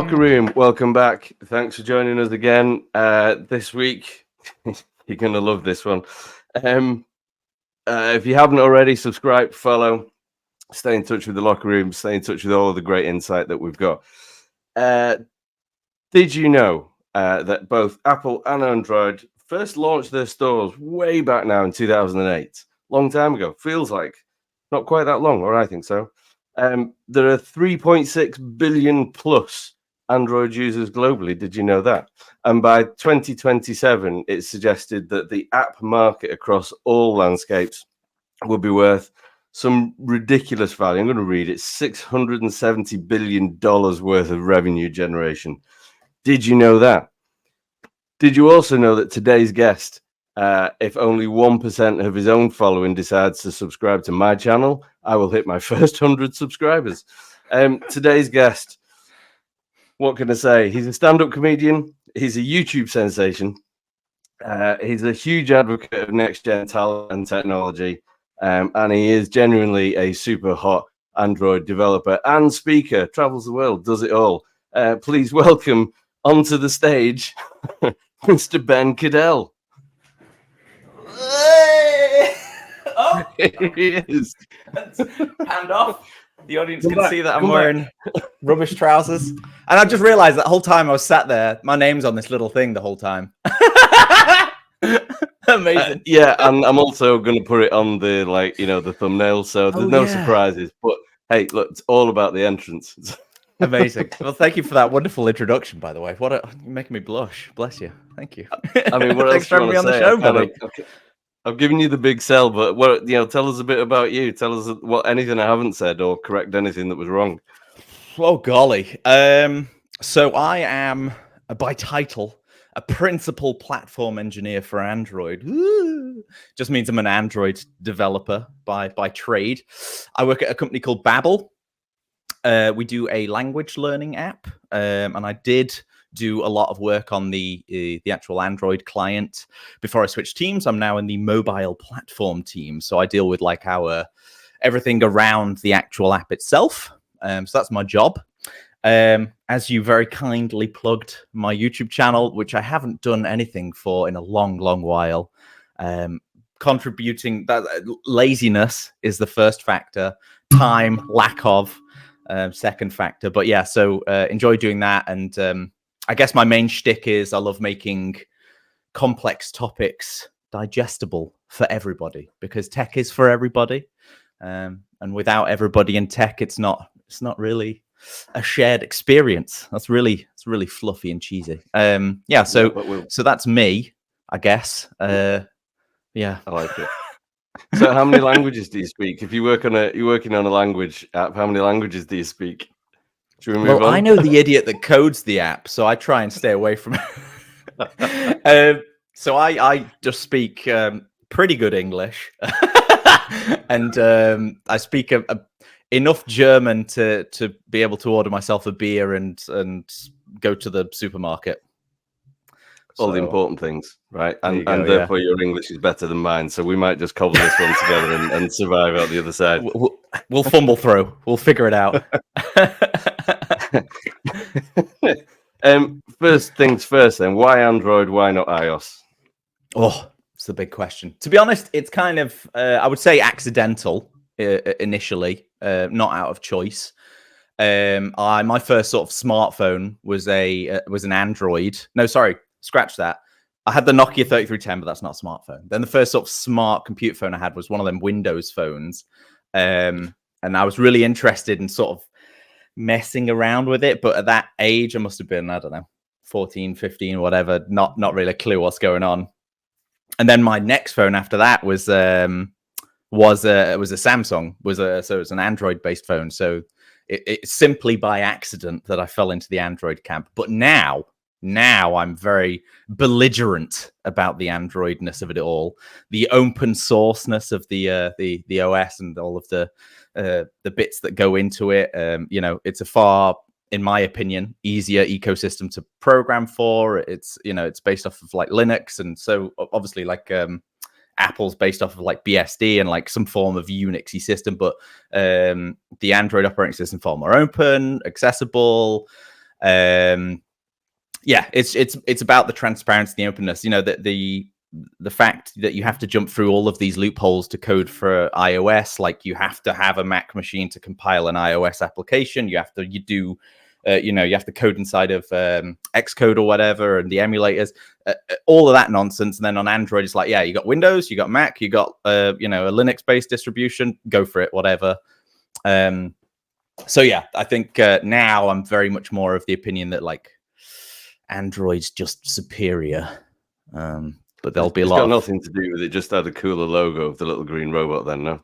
Locker Room, welcome back. Thanks for joining us again this week. You're going to love this one. If you haven't already, subscribe, follow, stay in touch with the Locker Room, stay in touch with all of the great insight that we've got. Did you know that both Apple and Android first launched their stores way back now in 2008? Long time ago. Feels like not quite that long, or I think so. There are 3.6 billion plus Android users globally. Did you know that? And by 2027, it's suggested that the app market across all landscapes will be worth some ridiculous value. I'm going to read it: $670 billion worth of revenue generation. Did you know that? Did you also know that today's guest, if only 1% of his own following decides to subscribe to my channel, I will hit my first 100 subscribers? Today's guest, what can I say? He's a stand-up comedian. He's a YouTube sensation. He's a huge advocate of next-gen talent and technology. And he is genuinely a super hot Android developer and speaker, travels the world, does it all. Please welcome onto the stage, Mr. Ben Cadell. Oh, Here he is. hand off. The audience can see that I'm wearing rubbish trousers. And I just realized that whole time I was sat there, my name's on this little thing the whole time. Amazing. Yeah, and I'm also going to put it on the, the thumbnail, so there's no surprises. But hey, look, it's all about the entrance. Amazing. Well, thank you for that wonderful introduction, by the way. You're making me blush. Bless you. Thank you. I mean, what else do you want to say? On the show, buddy. I've given you the big sell, but tell us a bit about you. Tell us anything I haven't said, or correct anything that was wrong. Oh golly. So I am, by title, a principal platform engineer for Android. Ooh. Just means I'm an Android developer by trade. I work at a company called Babbel. We do a language learning app, and I did do a lot of work on the actual Android client before I switched teams. I'm now in the mobile platform team, so I deal with everything around the actual app itself. So that's my job. As you very kindly plugged my YouTube channel, which I haven't done anything for in a long, long while. Contributing that laziness is the first factor, time, lack of second factor. But yeah, so enjoy doing that. And I guess my main shtick is I love making complex topics digestible for everybody, because tech is for everybody. And without everybody in tech, it's not really a shared experience. It's really fluffy and cheesy. So that's me, I guess. Yeah, I like it. So how many languages do you speak? If you're working on a language app, how many languages do you speak? Should we move on? I know the idiot that codes the app, so I try and stay away from it. So I just speak pretty good English, and I speak enough German to be able to order myself a beer and go to the supermarket. All the important things, right? And therefore your English is better than mine. So we might just cobble this one together and survive out the other side. We'll fumble through. We'll figure it out. First things first then, why Android, why not iOS? Oh, it's the big question. To be honest, it's kind of, I would say accidental initially, not out of choice. My first sort of smartphone was an Android. No, sorry, scratch that. I had the Nokia 3310, but that's not a smartphone. Then the first sort of smart computer phone I had was one of them Windows phones. And I was really interested in sort of messing around with it. But at that age, I must have been, I don't know, 14, 15, whatever, not really a clue what's going on. And then my next phone after that was a Samsung, so it's an Android based phone. So it's simply by accident that I fell into the Android camp. But now I'm very belligerent about the Androidness of it all, the open sourceness of the OS and all of the bits that go into it. It's a far, in my opinion, easier ecosystem to program for. It's based off of like Linux, and so obviously Apple's based off of like BSD and like some form of Unixy system, but the Android operating system far more open, accessible. Yeah, it's about the transparency, the openness. You know, the fact that you have to jump through all of these loopholes to code for iOS. Like, you have to have a Mac machine to compile an iOS application. You have to you have to code inside of Xcode or whatever, and the emulators, all of that nonsense. And then on Android, it's like, yeah, you got Windows, you got Mac, you got a Linux-based distribution. Go for it, whatever. So yeah, I think now I'm very much more of the opinion that like Android's just superior. But there'll be a lot. It's got nothing to do with it. Just had a cooler logo of the little green robot. Then no.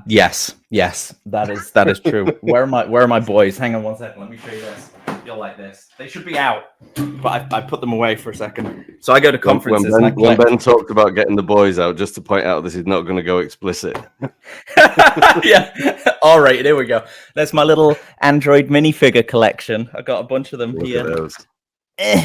Yes, that is true. Where are my boys? Hang on one second. Let me show you this. You'll like this. They should be out, but I put them away for a second. So I go to conferences. When Ben talked about getting the boys out, just to point out this is not going to go explicit. Yeah. All right, here we go. That's my little Android minifigure collection. I got a bunch of them Look here. at those.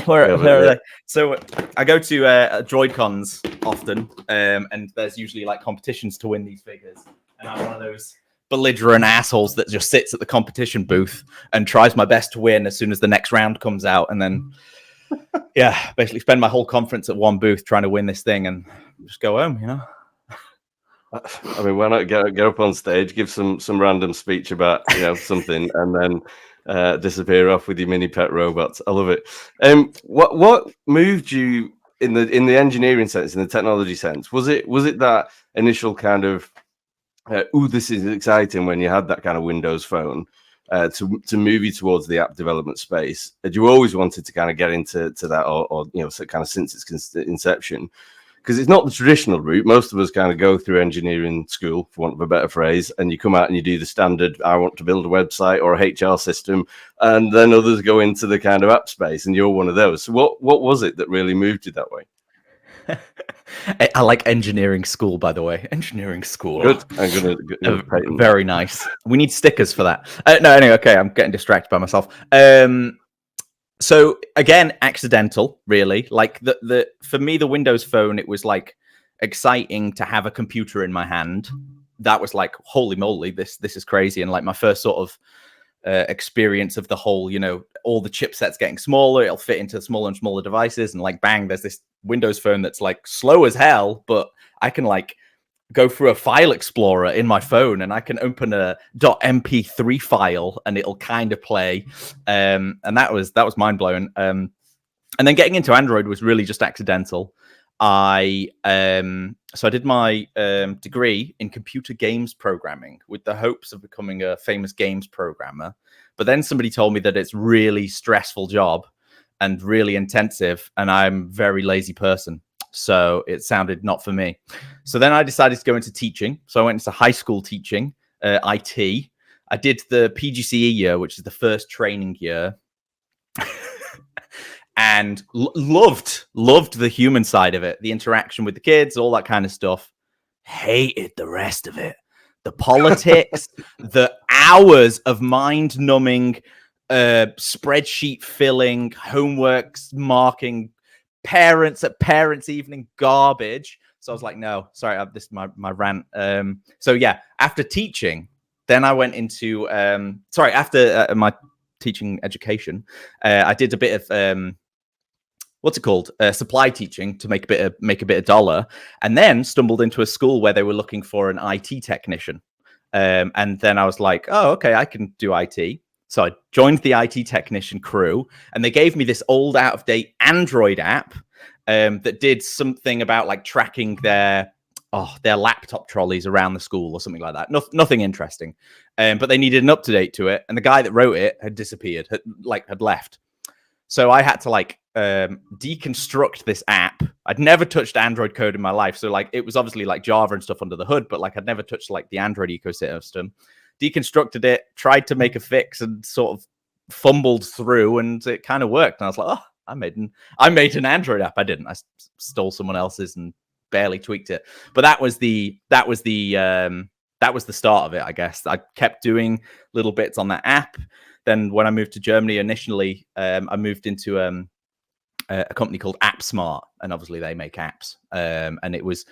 Where are they? So I go to DroidCons often, and there's usually like competitions to win these figures. And I'm one of those belligerent assholes that just sits at the competition booth and tries my best to win as soon as the next round comes out. And then, yeah, basically spend my whole conference at one booth trying to win this thing and just go home, you know? I mean, why not get up on stage, give some random speech about something, and then disappear off with your mini pet robots? I love it. What moved you in the engineering sense, in the technology sense? Was it that initial kind of this is exciting when you had that kind of Windows phone to move you towards the app development space? Had you always wanted to kind of get into that, or kind of since its inception? Because it's not the traditional route. Most of us kind of go through engineering school, for want of a better phrase, and you come out and you do the standard, I want to build a website or a HR system, and then others go into the kind of app space, and you're one of those. So what was it that really moved you that way? I like engineering school, by the way. Engineering school. Good. I'm gonna very nice. We need stickers for that. No, anyway, okay. I'm getting distracted by myself. So again, accidental, really. Like the for me, the Windows phone, it was like exciting to have a computer in my hand. That was like, holy moly, this is crazy. And like my first sort of experience of the whole, all the chipsets getting smaller, it'll fit into smaller and smaller devices, and like bang, there's this Windows phone that's like slow as hell, but I can like go through a file explorer in my phone and I can open a .mp3 file and it'll kind of play. And that was mind blowing. And then getting into Android was really just accidental. So I did my degree in computer games programming with the hopes of becoming a famous games programmer. But then somebody told me that it's really stressful job and really intensive, and I'm a very lazy person. So it sounded not for me. So then I decided to go into teaching. So I went into high school teaching, IT. I did the PGCE year, which is the first training year. And loved the human side of it, the interaction with the kids, all that kind of stuff. Hated the rest of it. The politics, the hours of mind-numbing, spreadsheet filling, homework marking, parents at parents' evening garbage. So I was like, no, sorry, this is my rant. So yeah, after teaching, then I went into after my teaching education, I did a bit of what's it called? Supply teaching to make a bit of dollar, and then stumbled into a school where they were looking for an IT technician. And then I was like, oh, okay, I can do IT. So I joined the IT technician crew, and they gave me this old, out-of-date Android app that did something about like tracking their laptop trolleys around the school or something like that. Nothing interesting. But they needed an up-to-date to it, and the guy that wrote it had disappeared, had left. So I had to like deconstruct this app. I'd never touched Android code in my life. So like it was obviously like Java and stuff under the hood, but like I'd never touched like the Android ecosystem. Deconstructed it, tried to make a fix, and sort of fumbled through, and it kind of worked. And I was like, oh, I made an Android app. I didn't. I stole someone else's and barely tweaked it. But that was the start of it, I guess. I kept doing little bits on that app. Then when I moved to Germany initially, I moved into a company called AppSmart, and obviously they make apps. And it was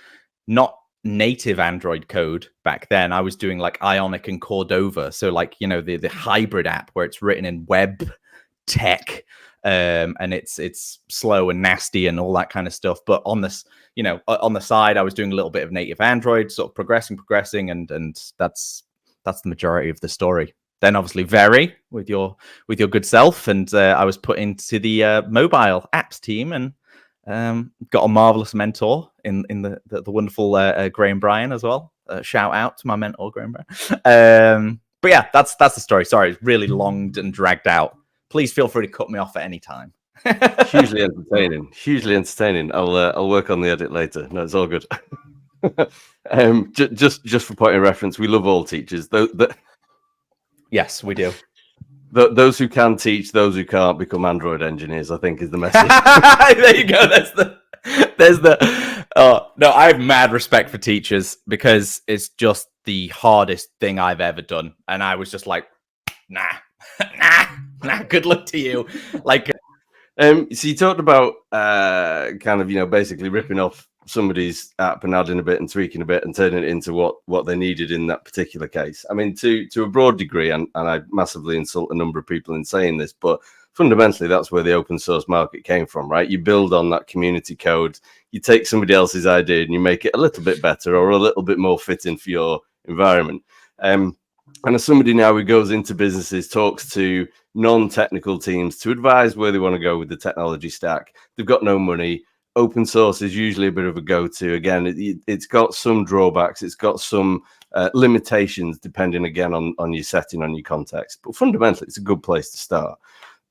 not native Android code back then. I was doing like Ionic and Cordova, so like the hybrid app where it's written in web tech, and it's slow and nasty and all that kind of stuff. But on this, on the side, I was doing a little bit of native Android, sort of progressing, and that's the majority of the story. Then obviously Very with your good self, and I was put into the mobile apps team, and got a marvelous mentor in the wonderful Graham Bryan as well. Shout out to my mentor Graham Bryan. But yeah, that's the story. Sorry, it's really long and dragged out. Please feel free to cut me off at any time. Hugely entertaining. I'll work on the edit later. No, it's all good. Just for point of reference, we love all teachers. Yes, we do. Those who can teach, those who can't become Android engineers, I think, is the message. There you go. There's the. Oh no, I have mad respect for teachers because it's just the hardest thing I've ever done, and I was just like, nah. Good luck to you. Like, so you talked about kind of basically ripping off somebody's app and adding a bit and tweaking a bit and turning it into what they needed in that particular case. I mean, to a broad degree, and I massively insult a number of people in saying this, but fundamentally that's where the open source market came from, right? You build on that community code, you take somebody else's idea and you make it a little bit better or a little bit more fitting for your environment. And as somebody now who goes into businesses, talks to non-technical teams to advise where they want to go with the technology stack, they've got no money. Open source is usually a bit of a go-to. Again, it's got some drawbacks. It's got some limitations depending, again, on your setting, on your context. But fundamentally, it's a good place to start.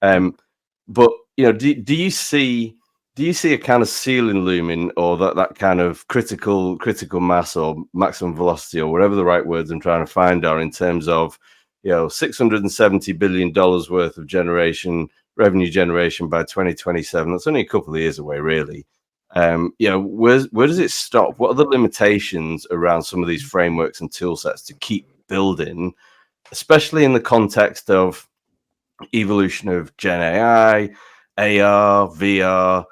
But, do you see a kind of ceiling looming, or that kind of critical mass or maximum velocity, or whatever the right words I'm trying to find are, in terms of, $670 billion worth of revenue generation by 2027? That's only a couple of years away, really. Where does it stop? What are the limitations around some of these frameworks and tool sets to keep building, especially in the context of evolution of Gen AI, AR, VR,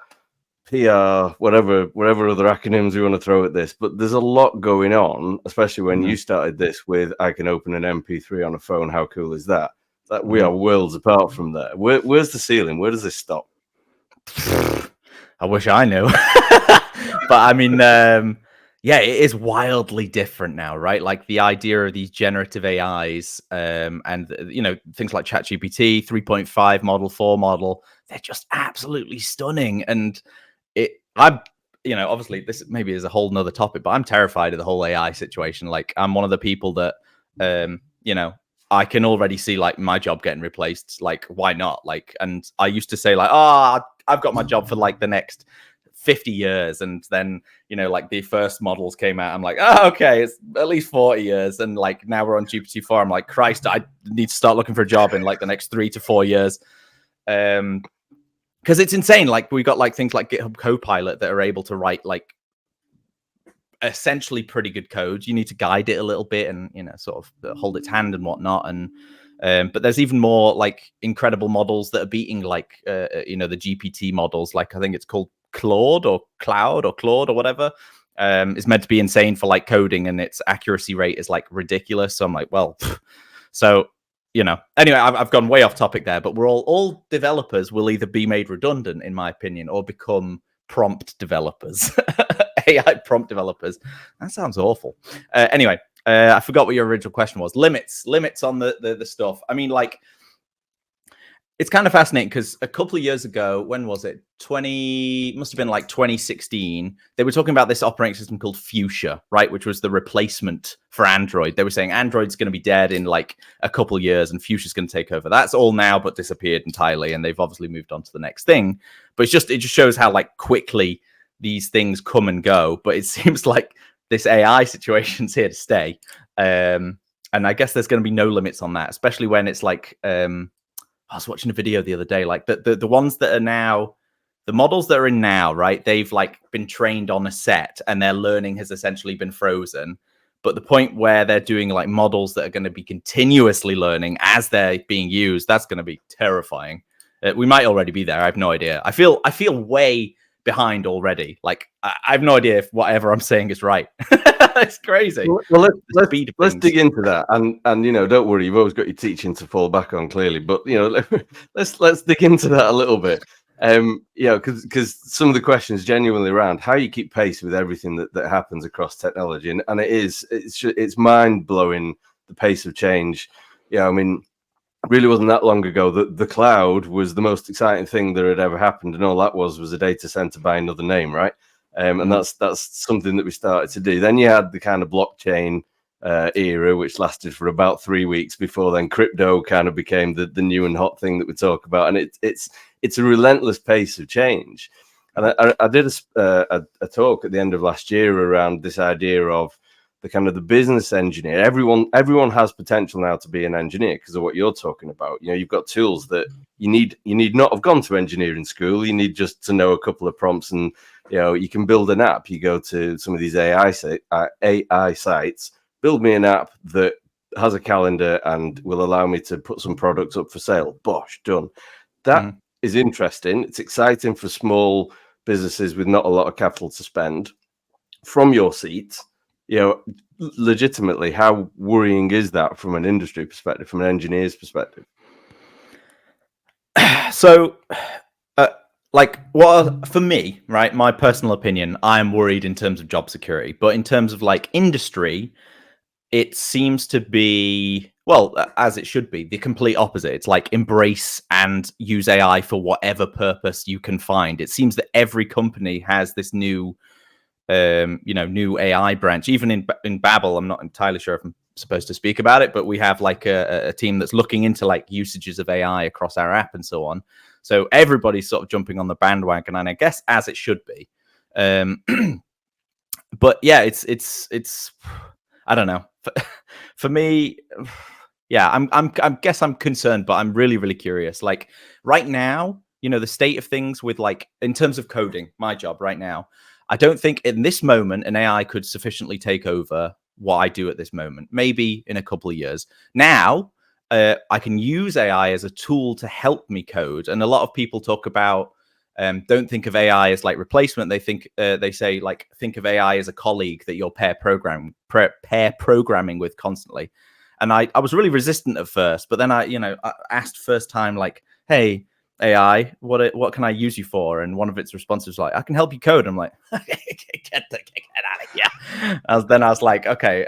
PR, whatever other acronyms we want to throw at this? But there's a lot going on, especially when you started this with, I can open an MP3 on a phone. How cool is that? That we are worlds apart from there. Where's the ceiling? Where does this stop? I wish I knew. But I mean, yeah, it is wildly different now, right? Like the idea of these generative AIs, and things like ChatGPT 3.5 model, 4 model, they're just absolutely stunning. And I'm obviously this maybe is a whole nother topic, but I'm terrified of the whole AI situation. Like, I'm one of the people that I can already see like my job getting replaced. Like, why not? Like, and I used to say like, I've got my job for like the next 50 years. And then, like the first models came out. I'm like, okay, it's at least 40 years. And like now we're on GPT-4. I'm like, Christ, I need to start looking for a job in like the next 3 to 4 years. Because it's insane. Like, we got like things like GitHub Copilot that are able to write like essentially pretty good code. You need to guide it a little bit and sort of hold its hand and whatnot. And but there's even more like incredible models that are beating like the GPT models. Like, I think it's called Claude or whatever. Is meant to be insane for like coding, and its accuracy rate is like ridiculous. So I'm like, well, so anyway, I've gone way off topic there, but we're all developers will either be made redundant, in my opinion, or become prompt developers. AI prompt developers. That sounds awful. Anyway, I forgot what your original question was. Limits on the stuff. I mean, like, it's kind of fascinating because a couple of years ago, when was it? Must have been like 2016. They were talking about this operating system called Fuchsia, right? Which was the replacement for Android. They were saying Android's going to be dead in like a couple of years and Fuchsia's going to take over. That's all now, but disappeared entirely. And they've obviously moved on to the next thing. But it just shows how like quickly these things come and go. But it seems like this AI situation's here to stay. And I guess there's going to be no limits on that, especially when it's like, I was watching a video the other day, like the ones that are now, the models that are in now, right? They've like been trained on a set and their learning has essentially been frozen. But the point where they're doing like models that are going to be continuously learning as they're being used, that's going to be terrifying. We might already be there. I have no idea. I feel way behind already. Like I have no idea if whatever I'm saying is right. It's crazy. Well, The speed of let's things. dig into that, and don't worry, you've always got your teaching to fall back on, clearly. But let's dig into that a little bit. Because some of the questions genuinely around how you keep pace with everything that happens across technology, and it's mind blowing, the pace of change. I mean, really wasn't that long ago that the cloud was the most exciting thing that had ever happened, and all that was a data center by another name, right? And that's something that we started to do. Then you had the kind of blockchain era, which lasted for about 3 weeks before then crypto kind of became the new and hot thing that we talk about. And it's a relentless pace of change. And I did a talk at the end of last year around this idea of the kind of the business engineer. Everyone has potential now to be an engineer because of what you're talking about. You've got tools that you need not have gone to engineering school. You need just to know a couple of prompts, and you can build an app. You go to some of these AI sites, build me an app that has a calendar and will allow me to put some products up for sale. Bosh, done. That is interesting. It's exciting for small businesses with not a lot of capital to spend. From your seat, legitimately, how worrying is that from an industry perspective, from an engineer's perspective? So, for me, right, my personal opinion, I'm worried in terms of job security, but in terms of like industry, it seems to be, well, as it should be, the complete opposite. It's like embrace and use AI for whatever purpose you can find. It seems that every company has this new new AI branch. Even in Babel, I'm not entirely sure if I'm supposed to speak about it, but we have like a team that's looking into like usages of AI across our app and so on. So everybody's sort of jumping on the bandwagon, and I guess as it should be. But yeah, it's I don't know. For me, yeah, I guess I'm concerned, but I'm really, really curious. Like right now, the state of things with like in terms of coding, my job right now, I don't think in this moment an AI could sufficiently take over what I do at this moment. Maybe in a couple of years. Now, I can use AI as a tool to help me code, and a lot of people talk about don't think of AI as like replacement. They say like think of AI as a colleague that you're pair programming with constantly. And I was really resistant at first, but then I asked first time like, hey, AI, what can I use you for? And one of its responses was like, I can help you code. I'm like, get out of here. Then I was like, okay,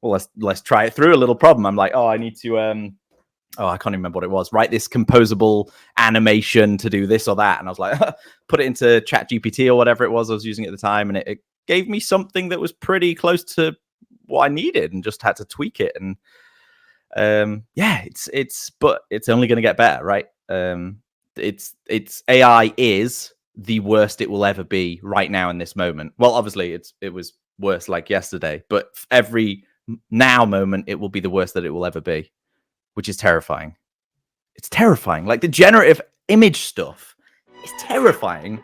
well let's try it through a little problem. I'm like, oh, I need to I can't even remember what it was. Write this composable animation to do this or that. And I was like, put it into ChatGPT or whatever it was I was using at the time. And it gave me something that was pretty close to what I needed and just had to tweak it. And but it's only going to get better, right? It's AI is the worst it will ever be right now in this moment. Well, obviously it was worse like yesterday, but every now moment it will be the worst that it will ever be, which is terrifying. It's terrifying. Like the generative image stuff is terrifying.